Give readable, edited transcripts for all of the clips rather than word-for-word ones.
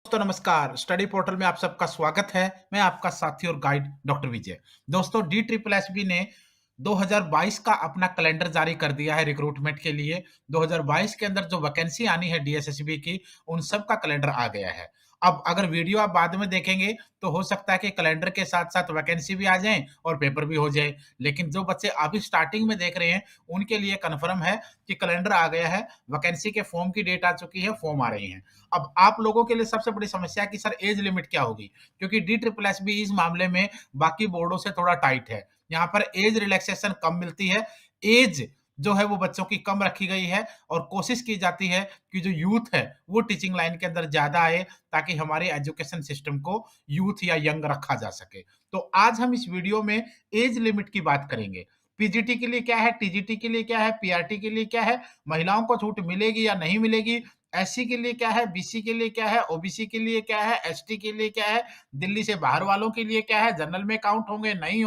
दोस्तों नमस्कार। Study portal में आप सबका स्वागत है। मैं आपका साथी और गाइड डॉक्टर विजय। दोस्तों डी ट्रिपल एस बी ने 2022 का अपना कैलेंडर जारी कर दिया है रिक्रूटमेंट के लिए। 2022 के अंदर जो वैकेंसी आनी है डीएसएसबी की, उन सब का कैलेंडर आ गया है। अब अगर वीडियो आप बाद में देखेंगे तो हो सकता है कि कैलेंडर के साथ-साथ वैकेंसी भी आ जाए और पेपर भी हो जाए। लेकिन जो बच्चे अभी स्टार्टिंग में देख रहे हैं, उनके लिए कन्फर्म है कि कैलेंडर आ गया है, वैकेंसी के फॉर्म की डेट आ चुकी है, फॉर्म आ रही हैं। अब आप लोगों के लिए सबसे बड़ी समस्या है कि सर एज लिमिट क्या होगी? क्योंकि डी ट्रिपल एस बी इस मामले में बाकी बोर्डों से थोड़ा टाइट है। यहाँ पर एज रिलैक्सेशन कम मिलती है। एज जो है वो बच्चों की कम रखी गई है और कोशिश की जाती है कि जो यूथ है वो टीचिंग लाइन के अंदर ज़्यादा आए, ताकि हमारे एजुकेशन सिस्टम को यूथ या यंग रखा जा सके। तो आज हम इस वीडियो में एज लिमिट की बात करेंगे। पीजीटी के लिए क्या है, टीजीटी के लिए क्या है, पीआरटी के लिए क्या है, महिलाओं को छूट मिलेगी या नहीं मिलेगी, एससी के लिए क्या है, बीसी के लिए क्या है, ओबीसी के लिए क्या है, एसटी के लिए क्या है, दिल्ली से बाहर वालों के लिए क्या है, जनरल में काउंट होंगे, नहीं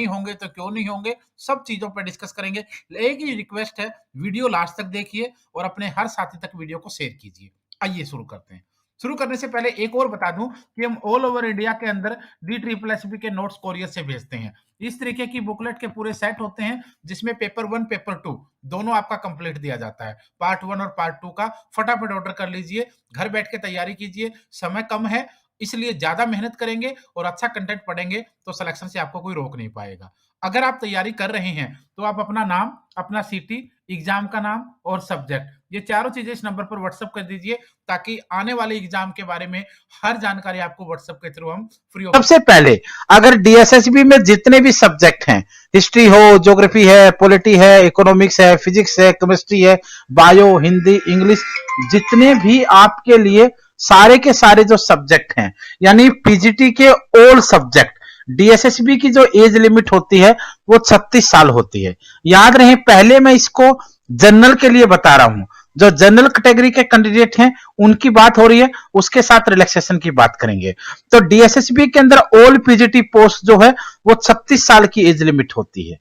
होंगे तो क्यों नहीं होंगे, सब चीज़ों पे डिस्कस करेंगे। एक ही रिक्वेस्ट है, वीडियो लास्ट तक देखिए और अपने हर साथी तक वीडियो को शेयर कीजिए। आइए शुरू करते हैं। शुरू करने से पहले एक और बता दूं कि हम ऑल ओवर इंडिया के अंदर डी ट्रिपल एस बी के नोट्स कोरियर से भेजते हैं। इस तरीके की बुकलेट के पूरे सेट होते हैं, जिसमें पेपर 1 पेपर 2 दोनों आपका कंप्लीट दिया जाता है। पार्ट 1 और पार्ट 2 का फटाफट ऑर्डर कर लीजिए, घर बैठ के तैयारी कीजिए। समय कम है, इसलिए ज्यादा मेहनत करेंगे और अच्छा कंटेंट पढ़ेंगे तो सिलेक्शन से आपको कोई रोक नहीं पाएगा। अगर आप तैयारी कर रहे हैं तो आप अपना नाम, अपना सिटी, एग्जाम का नाम और सब्जेक्ट, ये चारों चीजें इस नंबर पर व्हाट्सएप कर दीजिए, ताकि आने वाले एग्जाम के बारे में हर जानकारी आपको व्हाट्सएप के थ्रू हम फ्री ऑफ। सबसे पहले अगर डीएसएसबी में जितने भी सब्जेक्ट हैं, हिस्ट्री हो, ज्योग्राफी है, पॉलिटी है, इकोनॉमिक्स है, फिजिक्स है, केमिस्ट्री है, बायो, हिंदी, इंग्लिश, जितने भी आपके लिए सारे के सारे जो सब्जेक्ट हैं, यानी पीजीटी के ऑल सब्जेक्ट, डीएसएसबी की जो एज लिमिट होती है वो 36 साल होती है। याद रहे, पहले मैं इसको जनरल के लिए बता रहा हूं। जो जनरल कैटेगरी के कैंडिडेट हैं उनकी बात हो रही है, उसके साथ रिलैक्सेशन की बात करेंगे। तो डीएसएसबी के अंदर ऑल पीजीटी पोस्ट जो है वो 36 साल की एज लिमिट होती है।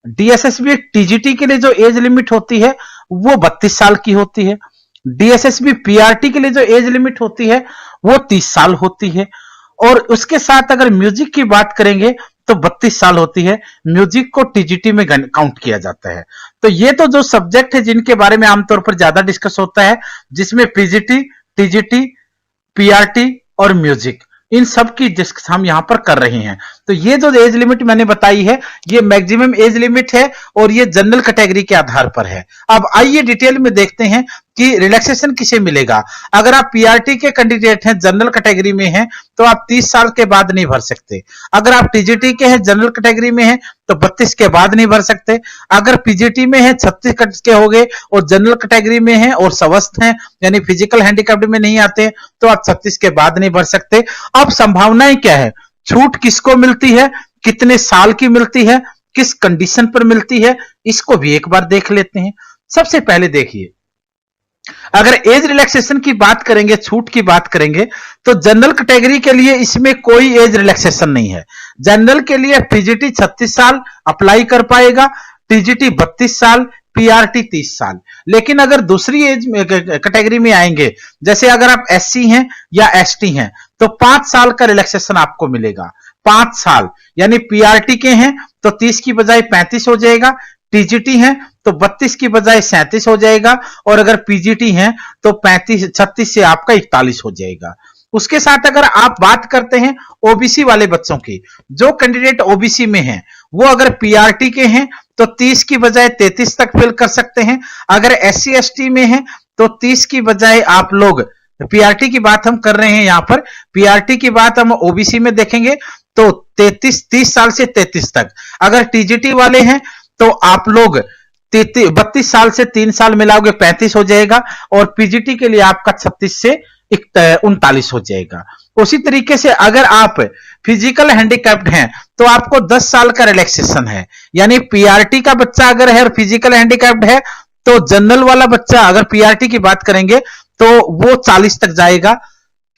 डीएसएसबी टीजीटी के लिए जो एज लिमिट होती है वो 32 साल की होती है। डीएसएसबी पीआरटी के लिए जो एज लिमिट होती है वो 30 साल होती है। और उसके साथ अगर म्यूजिक की बात करेंगे तो 32 साल होती है। म्यूजिक को टीजीटी में काउंट किया जाता है। तो ये तो जो सब्जेक्ट है जिनके बारे में आमतौर पर ज्यादा डिस्कस होता है, जिसमें पीजीटी, टीजीटी, पीआरटी और म्यूजिक, इन सब की डिस्कस हम यहां पर कर रहे हैं। तो ये जो एज लिमिट मैंने बताई है ये मैक्सिमम एज लिमिट है और ये जनरल कैटेगरी के आधार पर है। अब आइए डिटेल में देखते हैं कि रिलैक्सेशन किसे मिलेगा। अगर आप पीआरटी के कैंडिडेट हैं, जनरल कैटेगरी में हैं, तो आप 30 साल के बाद नहीं भर सकते। अगर आप टीजीटी के हैं, जनरल कैटेगरी में हैं, तो 32 के बाद नहीं भर सकते। अगर पीजीटी में है 36 के हो गए और जनरल कैटेगरी में है और स्वस्थ हैं, यानी फिजिकल हैंडीकैप्ड में नहीं आते, तो आप 36 के बाद नहीं भर सकते। अब संभावनाएं क्या है, छूट किसको मिलती है, कितने साल की मिलती है, किस कंडीशन पर मिलती है, इसको भी एक बार देख लेते हैं। सबसे पहले देखिए, अगर एज रिलैक्सेशन की बात करेंगे, छूट की बात करेंगे, तो जनरल कैटेगरी के लिए इसमें कोई एज रिलैक्सेशन नहीं है। जनरल के लिए पीजीटी 36 साल अप्लाई कर पाएगा, टीजीटी 32 साल, पीआरटी 30 साल। लेकिन अगर दूसरी एज कैटेगरी में आएंगे, जैसे अगर आप एससी हैं या एसटी हैं, तो 5 साल का रिलैक्सेशन आपको मिलेगा। 5 साल, यानी पीआरटी के हैं तो 30 की बजाय 35 हो जाएगा, टीजीटी है तो 32 की बजाय 37 हो जाएगा, और अगर पीजीटी है तो 36 से आपका 41 हो जाएगा। उसके साथ अगर आप बात करते हैं ओबीसी वाले बच्चों की, जो कैंडिडेट ओबीसी में हैं, वो अगर पीआरटी के हैं तो 30 की बजाय 33 तक फिल कर सकते हैं। अगर एससी एसटी में हैं तो 30 की बजाय आप लोग, पीआरटी की बात हम कर रहे हैं यहां पर, पीआरटी की बात हम ओबीसी में देखेंगे तो 30 साल से 33 तक। अगर टीजीटी वाले हैं तो आप लोग 32 साल से 3 साल मिलाओगे 35 हो जाएगा, और पीजीटी के लिए आपका 36 से 39 हो जाएगा। उसी तरीके से अगर आप फिजिकल हैंडीकैप्ड हैं तो आपको 10 साल का रिलैक्सेशन है। यानी पीआरटी का बच्चा अगर है और फिजिकल हैंडीकैप्ड है, तो जनरल वाला बच्चा, अगर पीआरटी की बात करेंगे तो वो 40 तक जाएगा,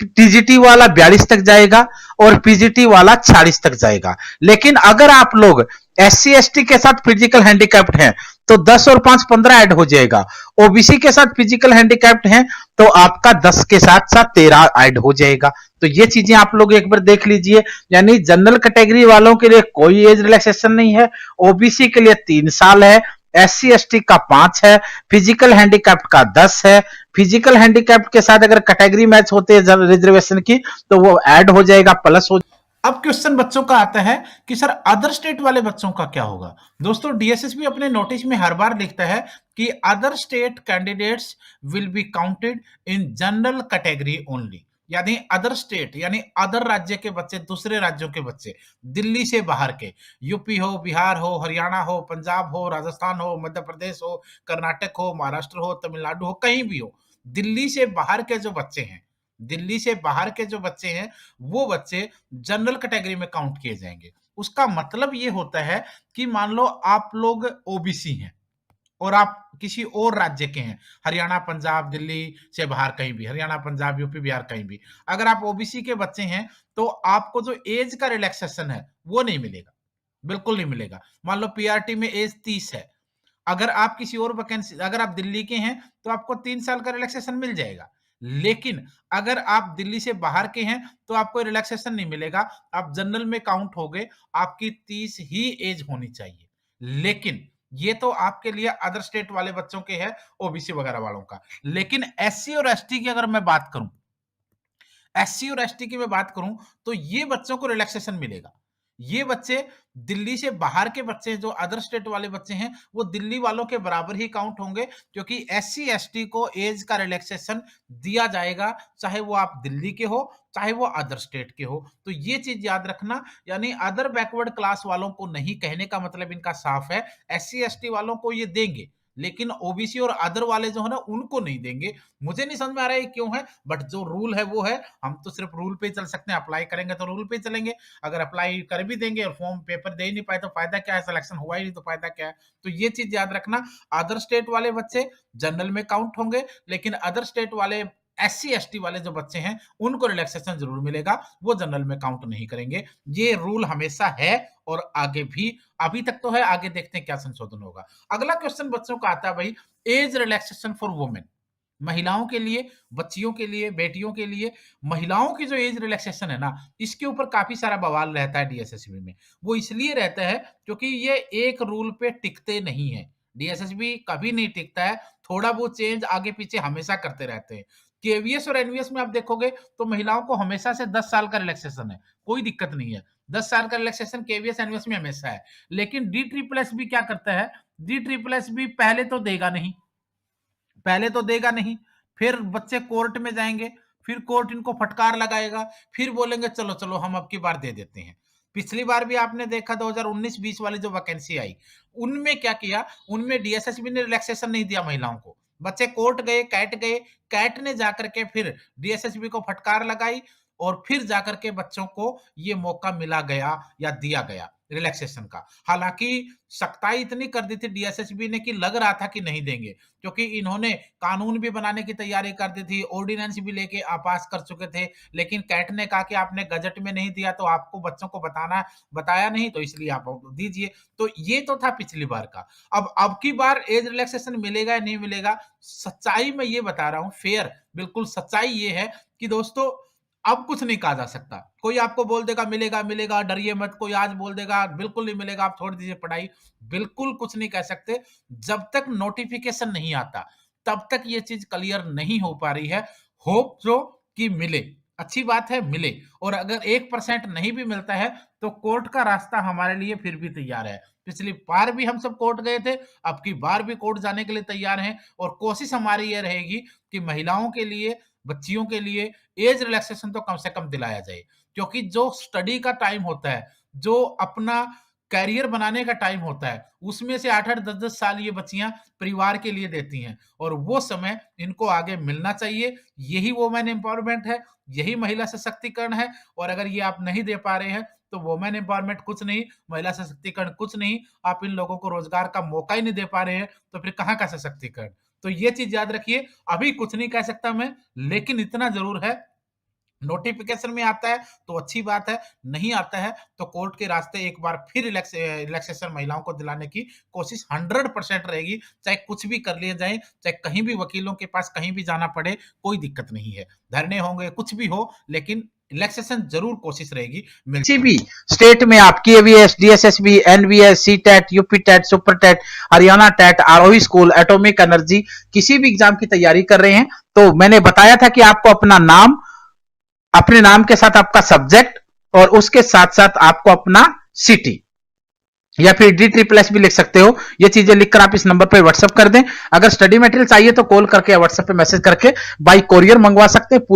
टीजीटी वाला 42 तक जाएगा और पीजीटी वाला 46 तक जाएगा। लेकिन अगर आप लोग एससी एसटी के साथ फिजिकल हैंडीकैप्ड हैं तो 10 और 5 15 ऐड हो जाएगा। ओबीसी के साथ फिजिकल हैंडीकैप्ड हैं तो आपका 10 के साथ साथ 13 ऐड हो जाएगा। तो ये चीजें आप लोग एक बार देख लीजिए। यानी जनरल कैटेगरी वालों के लिए कोई एज रिलैक्सेशन नहीं है, ओबीसी के लिए 3 साल है, SC ST का 5 है, फिजिकल हैंडीकैप्ड का 10 है। फिजिकल हैंडीकैप्ड के साथ अगर कैटेगरी मैच होते हैं रिजर्वेशन की तो वो ऐड हो जाएगा, प्लस हो। अब क्वेश्चन बच्चों का आता है कि सर अदर स्टेट वाले बच्चों का क्या होगा। दोस्तों डीएसएसबी अपने नोटिस में हर बार लिखता है कि other state candidates will be counted in general category only. यानी अदर स्टेट यानी अदर राज्य के बच्चे, दूसरे राज्यों के बच्चे, दिल्ली से बाहर के, यूपी हो, बिहार हो, हरियाणा हो, पंजाब हो, राजस्थान हो, मध्य प्रदेश हो, कर्नाटक हो, महाराष्ट्र हो, तमिलनाडु हो, कहीं भी हो, दिल्ली से बाहर के जो बच्चे हैं, दिल्ली से बाहर के जो बच्चे हैं, वो बच्चे जनरल कैटेगरी में काउंट किए जाएंगे। उसका मतलब ये होता है कि मान लो आप लोग ओबीसी हैं और आप किसी और राज्य के हैं, हरियाणा, पंजाब, दिल्ली से बाहर कहीं भी, हरियाणा, पंजाब, यूपी, बिहार कहीं भी। अगर आप ओबीसी के बच्चे हैं, तो आपको जो एज का रिलैक्सेशन है, वो नहीं मिलेगा, बिल्कुल नहीं मिलेगा। मान लो पीआरटी में एज 30 है, अगर आप किसी और वैकेंसी, अगर आप दिल्ली के हैं, तो आपको 3 साल का रिलैक्सेशन मिल जाएगा। लेकिन अगर आप दिल्ली से बाहर के हैं, तो आपको रिलैक्सेशन नहीं मिलेगा, आप जनरल में काउंट होगे, आपकी 30 ही एज होनी चाहिए। लेकिन ये तो आपके लिए अदर स्टेट वाले बच्चों के है, ओबीसी वगैरह वालों का। लेकिन एससी और एसटी की अगर मैं बात करूं, एससी और एसटी की मैं बात करूं, तो ये बच्चों को रिलैक्सेशन मिलेगा। ये बच्चे दिल्ली से बाहर के बच्चे, जो अदर स्टेट वाले बच्चे हैं, वो दिल्ली वालों के बराबर ही काउंट होंगे, क्योंकि एससी एसटी को एज का रिलैक्सेशन दिया जाएगा, चाहे वो आप दिल्ली के हो, चाहे वो अदर स्टेट के हो। तो ये चीज याद रखना। यानी अदर बैकवर्ड क्लास वालों को नहीं, कहने का मतलब इनका साफ है, एससी एसटी वालों को ये देंगे, लेकिन ओबीसी और अदर वाले जो है ना, उनको नहीं देंगे। मुझे नहीं समझ में आ रहा है क्यों है, बट जो रूल है वो है। हम तो सिर्फ रूल पे चल सकते हैं, अप्लाई करेंगे तो रूल पे चलेंगे। अगर अप्लाई कर भी देंगे और फॉर्म पेपर दे ही नहीं पाए तो फायदा क्या है, सिलेक्शन हुआ ही नहीं तो फायदा क्या है। तो ये चीज याद रखना, अदर स्टेट वाले बच्चे जनरल में काउंट होंगे, लेकिन अदर स्टेट वाले एससी एसटी वाले जो बच्चे हैं, उनको रिलैक्सेशन जरूर मिलेगा, वो जनरल में काउंट नहीं करेंगे। ये रूल हमेशा है और आगे भी, अभी तक तो है, आगे देखते हैं क्या संशोधन होगा। अगला क्वेश्चन बच्चों का आता है भाई, एज रिलैक्सेशन फॉर वुमेन, महिलाओं के लिए, बच्चियों के लिए, बेटियों के लिए, महिलाओं की जो एज रिलैक्सेशन है ना, इसके ऊपर काफी सारा बवाल रहता है डीएसएसबी में। वो इसलिए रहता है क्योंकि ये एक रूल पे टिकते नहीं है। डीएसएसबी कभी नहीं टिकता है, थोड़ा वो चेंज आगे पीछे हमेशा करते रहते हैं। केवीएस और एनवीएस में आप देखोगे तो महिलाओं को हमेशा से 10 साल का रिलैक्सेशन है, कोई दिक्कत नहीं है। 10 साल का रिलैक्सेशन केवीएस एनवीएस में हमेशा है। लेकिन डी ट्रिपल एस भी क्या करता है, डी ट्रिपल एस भी पहले तो देगा नहीं, पहले तो देगा नहीं, फिर बच्चे कोर्ट में जाएंगे, फिर कोर्ट इनको फटकार लगाएगा, फिर बोलेंगे चलो चलो हम अब की बार दे देते हैं। पिछली बार भी आपने देखा 2019-20 वाली जो वैकेंसी आई, उनमें क्या किया, उनमें डीएसएसबी ने रिलैक्सेशन नहीं दिया महिलाओं को। बच्चे कोर्ट गए, कैट ने जाकर के फिर डीएसएसबी को फटकार लगाई और फिर जाकर के बच्चों को ये मौका मिला गया या दिया गया रिलैक्सेशन का। हालांकि सख्ताई इतनी कर दी थी डीएसएसबी ने कि लग रहा था कि नहीं देंगे, क्योंकि इन्होंने कानून भी बनाने की तैयारी कर दी थी, ऑर्डिनेंस भी लेके पास कर चुके थे, लेकिन कैट ने कहा कि आपने गजट में नहीं दिया तो आपको बच्चों को बताया नहीं, तो इसलिए आप दीजिए। तो ये तो था पिछली बार का। अब की बार एज रिलैक्सेशन मिलेगा या नहीं मिलेगा, सच्चाई में ये बता रहा हूं, फेयर बिल्कुल सच्चाई ये है कि दोस्तों अब कुछ नहीं कहा जा सकता। कोई आपको बोल देगा मिलेगा मिलेगा, डरिए मत, कोई आज बोल देगा बिल्कुल नहीं मिलेगा, आप छोड़ दीजिए पढ़ाई, बिल्कुल कुछ नहीं कह सकते। जब तक नोटिफिकेशन नहीं आता, तब तक ये चीज क्लियर नहीं हो पा रही है। होप जो कि मिले, अच्छी बात है मिले, और अगर 1% नहीं भी मिलता है तो कोर्ट का रास्ता हमारे लिए फिर भी तैयार है। पिछली बार भी हम सब कोर्ट गए थे, अब की बार भी कोर्ट जाने के लिए तैयार हैं, और कोशिश हमारी ये रहेगी कि महिलाओं के लिए, बच्चियों के लिए एज रिलैक्सेशन तो कम से कम दिलाया जाए। क्योंकि जो स्टडी का टाइम होता है, जो अपना करियर बनाने का टाइम होता है, उसमें से 8-8, 10-10 साल ये बच्चियां परिवार के लिए देती हैं, और वो समय इनको आगे मिलना चाहिए। यही वुमेन एम्पावरमेंट है, यही महिला सशक्तिकरण है। और अगर ये आप नहीं दे पा रहे हैं तो वुमेन एम्पावरमेंट कुछ नहीं, महिला सशक्तिकरण कुछ नहीं, आप इन लोगों को रोजगार का मौका ही नहीं दे पा रहे हैं, तो फिर कहाँ का सशक्तिकरण। तो ये चीज याद रखिए, अभी कुछ नहीं कह सकता मैं, लेकिन इतना जरूर है नोटिफिकेशन में आता है तो अच्छी बात है, नहीं आता है तो कोर्ट के रास्ते एक बार फिर रिलैक्सेशन महिलाओं को दिलाने की कोशिश 100% रहेगी। चाहे कुछ भी कर लिए जाए, चाहे कहीं भी वकीलों के पास कहीं भी जाना पड़े, कोई दिक्कत नहीं है। धरने होंगे, कुछ भी हो, लेकिन रिलैक्सेशन जरूर कोशिश रहेगी। किसी भी स्टेट में आप KVS, DSSB, NVS, CTET, UP TET, super TET, Haryana TET, Aarohi school, atomic energy, किसी भी एग्जाम की तैयारी कर रहे हैं तो मैंने बताया था कि आपको अपना नाम, अपने नाम के साथ आपका सब्जेक्ट और उसके साथ साथ आपको अपना सिटी या फिर D SSS भी लिख सकते हो। ये चीजें लिखकर आप इस नंबर पर व्हाट्सएप कर दें। अगर स्टडी मटेरियल चाहिए तो कॉल करके या व्हाट्सएप पे मैसेज करके बाई कोरियर मंगवा सकते हैं। पूरे